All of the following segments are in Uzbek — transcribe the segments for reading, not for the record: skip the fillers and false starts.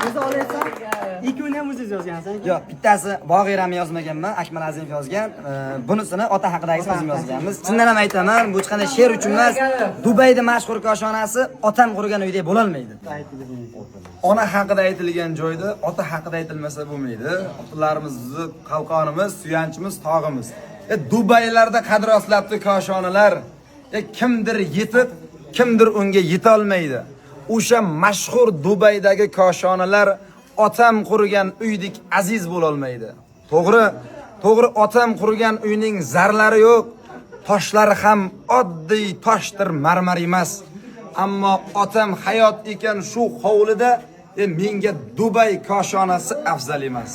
O'zi olaysan, ikkovini ham o'zingiz yozgansiz. Yo'q, bittasi Bog'irami yozmaganman, Akmal Azimov yozgan. Bunisini ota haqidagi so'zim yozganmiz. Chindan ham aytaman, bu hech qanday she'r uchun emas. Dubayda mashhur koshonasi otam qurgan uydek bo'la olmaydi. Ona haqida aytilgan joyda ota haqida aytilmasa bo'lmaydi. Otalarimizni, qalqonimiz, suyanchimiz, tog'imiz. Dubaylarda qadr oslabdi koshonalar. Kimdir yetib, kimdir unga yeta olmaydi. O'sha mashhur Dubaydagi koshonalar otam qurgan uydek aziz bo'la olmaydi. To'g'ri, otam qurgan uyning zarlari yo'q, toshlari ham oddiy toshdir, marmar emas. Ammo otam hayot ekan shu hovlida, menga Dubay koshonasi afzal emas.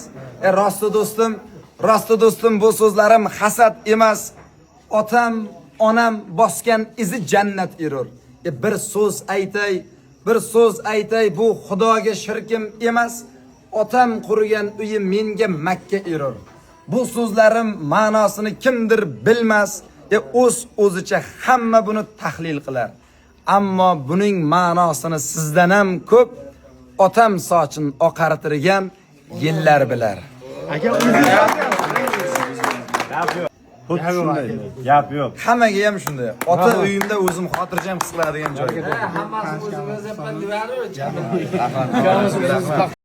Rosti do'stim, bu so'zlarim hasad emas. Otam, onam bosgan izi jannat erur. Bir so'z aytay, bu Xudoga shirkim emas. Otam qurgan uyi menga Makka erur. Bu so'zlarim ma'nosini kimdir bilmas. O'zicha hamma buni tahlil qilar. Ammo buning ma'nosini sizdan ham ko'p otam sochin oqartirgan yillar bilar. Aka Gap yo'q. Hammaga ham shunday. Ota uyimda o'zim xotirjam his qiladigan joy. Hammasi o'zimiz deb